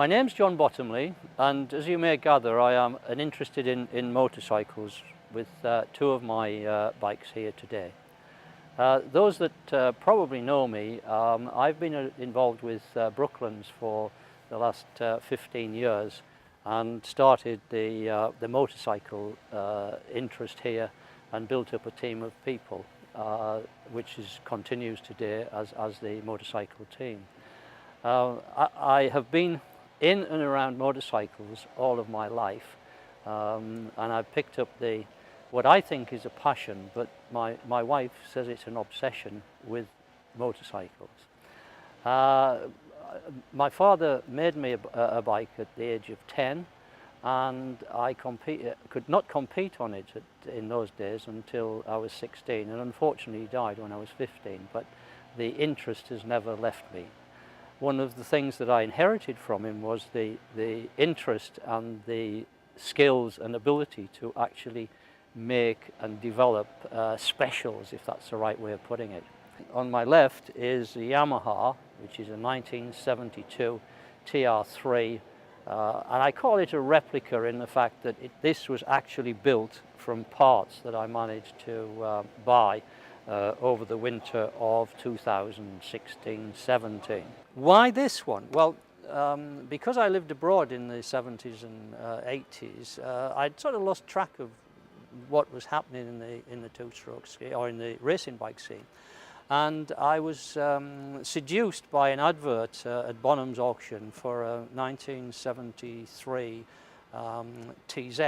My name's John Bottomley, and as you may gather, I am interested in motorcycles with two of my bikes here today. Those that probably know me, I've been involved with Brooklands for the last 15 years and started the motorcycle interest here and built up a team of people, which continues today as the motorcycle team. I have been in and around motorcycles all of my life, and I've picked up what I think is a passion, but my wife says it's an obsession with motorcycles. My father made me a bike at the age of 10, and I could not compete on it in those days until I was 16, and unfortunately he died when I was 15, but the interest has never left me. One of the things that I inherited from him was the interest and the skills and ability to actually make and develop specials, if that's the right way of putting it. On my left is the Yamaha, which is a 1972 TR3, and I call it a replica in the fact that this was actually built from parts that I managed to buy over the winter of 2016-17. Why this one? Well, because I lived abroad in the 70s and 80s, I'd sort of lost track of what was happening in the two-stroke scene, or in the racing bike scene. And I was seduced by an advert at Bonham's auction for a 1973 TZ.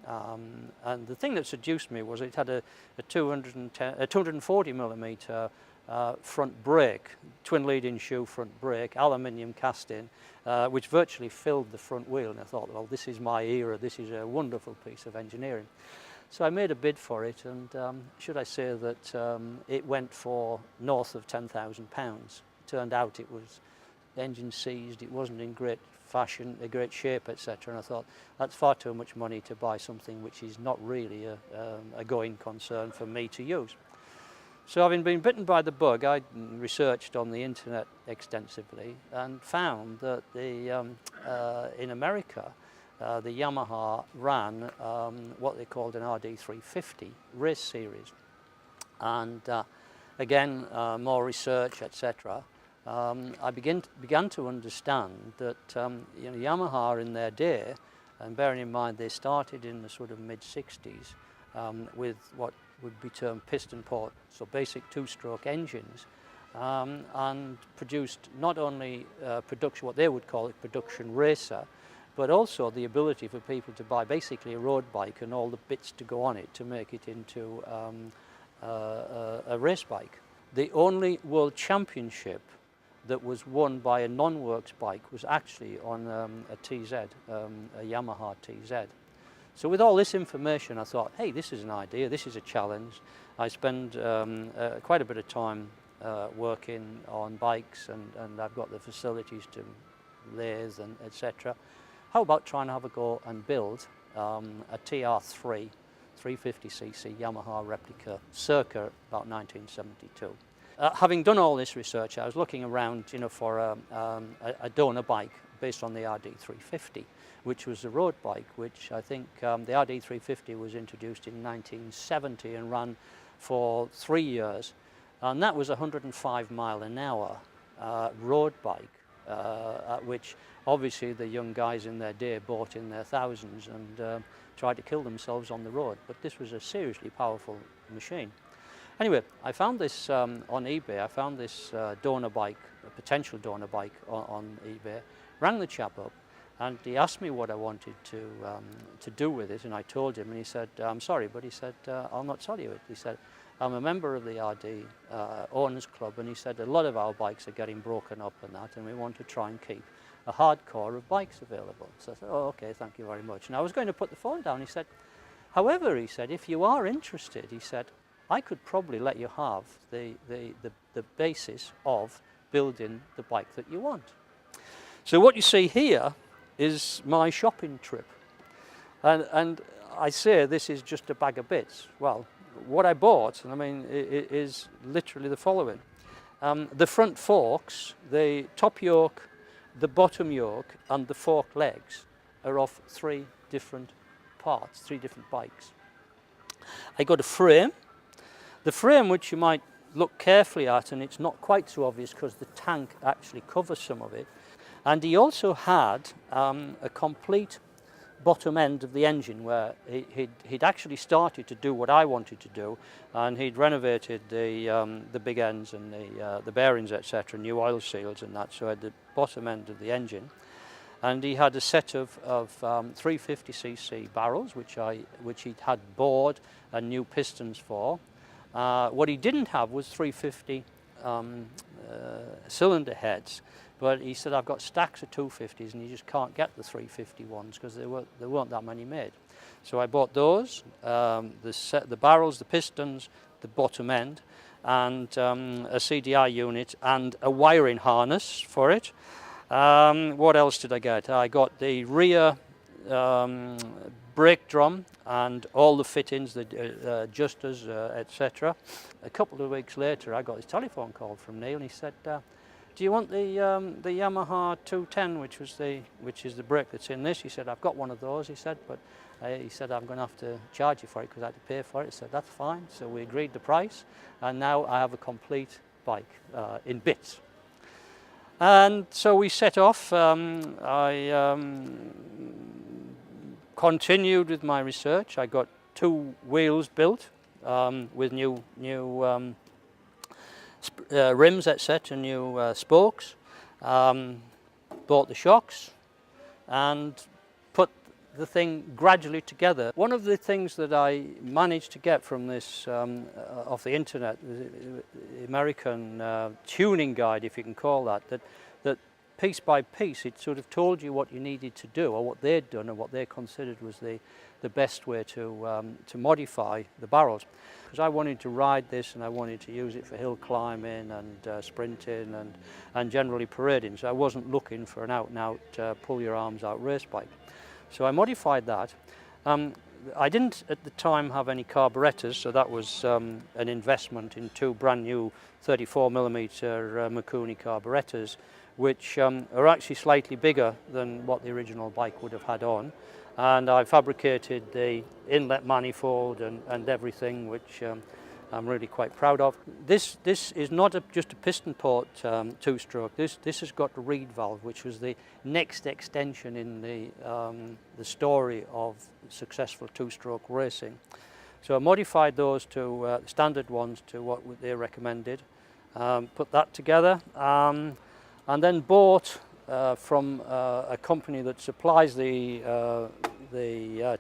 And the thing that seduced me was it had a 240 millimeter front brake, twin leading shoe front brake, aluminium casting, which virtually filled the front wheel. And I thought, well, this is my era, this is a wonderful piece of engineering. So I made a bid for it, and should I say that it went for north of £10,000. Turned out it was engine seized, it wasn't in great fashion, a great shape, etc. And I thought, that's far too much money to buy something which is not really a going concern for me to use. So having been bitten by the bug, I researched on the internet extensively and found that in America, the Yamaha ran what they called an RD350 race series. And again, more research, etc. I began to understand that Yamaha in their day, and bearing in mind they started in the sort of mid-60s with what would be termed piston port, so basic two-stroke engines, and produced not only what they would call a production racer, but also the ability for people to buy basically a road bike and all the bits to go on it to make it into a race bike. The only world championship that was won by a non-works bike was actually on a TZ, a Yamaha TZ. So with all this information, I thought, hey, this is an idea, this is a challenge. I spend quite a bit of time working on bikes, and I've got the facilities to lathe and etc. How about trying to have a go and build a TR3 350cc Yamaha replica circa about 1972. Having done all this research, I was looking around, for a donor bike based on the RD350, which was a road bike, which I think the RD350 was introduced in 1970 and ran for 3 years, and that was a 105 mile an hour road bike, which obviously the young guys in their day bought in their thousands and tried to kill themselves on the road. But this was a seriously powerful machine. Anyway, I found this on eBay. I found this donor bike, a potential donor bike on eBay, rang the chap up, and he asked me what I wanted to do with it, and I told him, and he said, I'm sorry, but he said, I'll not sell you it. He said, I'm a member of the RD Owners Club, and he said, a lot of our bikes are getting broken up and that, and we want to try and keep a hardcore of bikes available. So I said, oh, okay, thank you very much. And I was going to put the phone down. He said, however, he said, if you are interested, he said, I could probably let you have the basis of building the bike that you want. So what you see here is my shopping trip. And I say this is just a bag of bits. Well, what I bought, I mean, is literally the following. The front forks, the top yoke the bottom yoke and the fork legs are off 3 different parts, 3 different bikes. I got a frame. The frame, which you might look carefully at, and it's not quite so obvious because the tank actually covers some of it. And he also had a complete bottom end of the engine where he'd actually started to do what I wanted to do, and he'd renovated the big ends and the bearings, etc., new oil seals and that, so I had the bottom end of the engine. And he had a set of 350cc barrels, which he'd had bored and new pistons for. What he didn't have was 350 cylinder heads, but he said, I've got stacks of 250s and you just can't get the 350 ones because there weren't that many made. So I bought those, the barrels, the pistons, the bottom end, and a CDI unit and a wiring harness for it. What else did I get? I got the rear brake drum and all the fittings, the adjusters, etc. A couple of weeks later, I got this telephone call from Neil, and he said, "Do you want the Yamaha 210, which is the brake that's in this?" He said, "I've got one of those." He said, "But he said I'm going to have to charge you for it because I had to pay for it." He said, "That's fine." So we agreed the price, and now I have a complete bike in bits. And so we set off. I continued with my research. I got 2 wheels built with new rims, etc., new spokes. Bought the shocks and put the thing gradually together. One of the things that I managed to get from this off the internet, the American tuning guide, if you can call that piece by piece, it sort of told you what you needed to do, or what they'd done, and what they considered was the best way to modify the barrels. Because I wanted to ride this and I wanted to use it for hill climbing and sprinting and generally parading, so I wasn't looking for an out-and-out pull your arms out race bike. So I modified that. I didn't at the time have any carburetors, so that was an investment in 2 brand new 34mm Mikuni carburetors, which are actually slightly bigger than what the original bike would have had on. And I fabricated the inlet manifold and everything, which I'm really quite proud of. This is not just a piston port 2-stroke. This has got a reed valve, which was the next extension in the story of successful 2-stroke racing. So I modified those to standard ones to what they recommended. Put that together, and then bought from a company that supplies the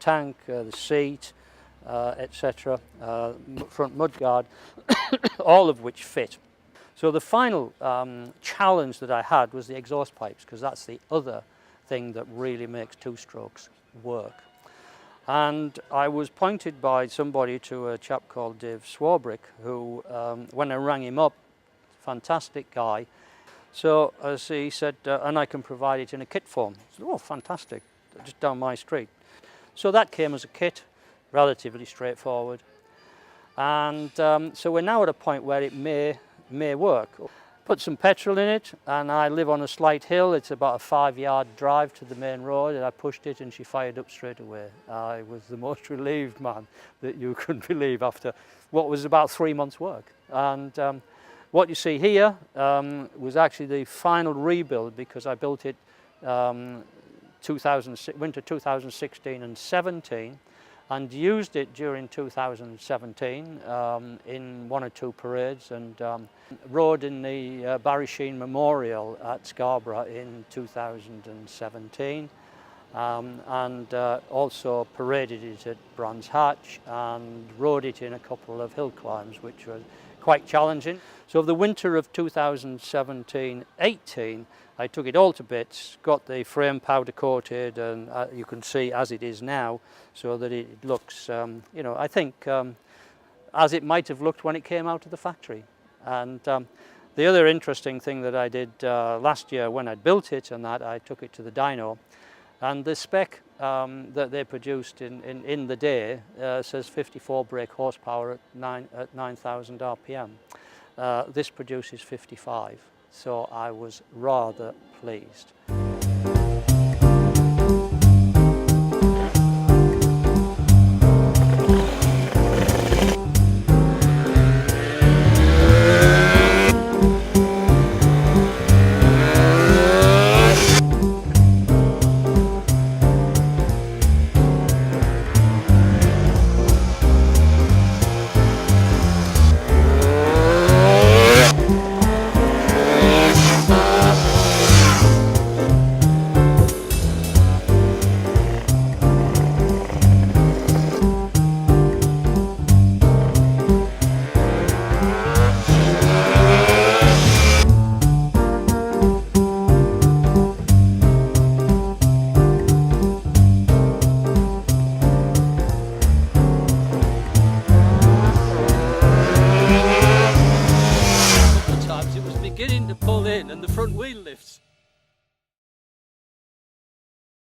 tank, the seat, etc., front mudguard, all of which fit. So the final challenge that I had was the exhaust pipes, because that's the other thing that really makes 2-strokes work. And I was pointed by somebody to a chap called Dave Swarbrick, who, when I rang him up, fantastic guy. So as he said, and I can provide it in a kit form. I said, "Oh, fantastic, just down my street." So that came as a kit, relatively straightforward. And so we're now at a point where it may work. Put some petrol in it, and I live on a slight hill. It's about a 5-yard drive to the main road, and I pushed it and she fired up straight away. I was the most relieved man that you could believe after what was about 3 months' work. And what you see here was actually the final rebuild, because I built it winter 2016 and 17, and used it during 2017 in 1 or 2 parades, and rode in the Barry Sheen Memorial at Scarborough in 2017, and also paraded it at Brands Hatch and rode it in a couple of hill climbs, which was quite challenging. So the winter of 2017-18, I took it all to bits, got the frame powder coated, and you can see as it is now, so that it looks, you know, I think as it might have looked when it came out of the factory. And the other interesting thing that I did last year when I built it, and that I took it to the dyno, and the spec that they produced in the day says 54 brake horsepower at 9,000 RPM. This produces 55. so I was rather pleased. Times it was beginning to pull in and the front wheel lifts.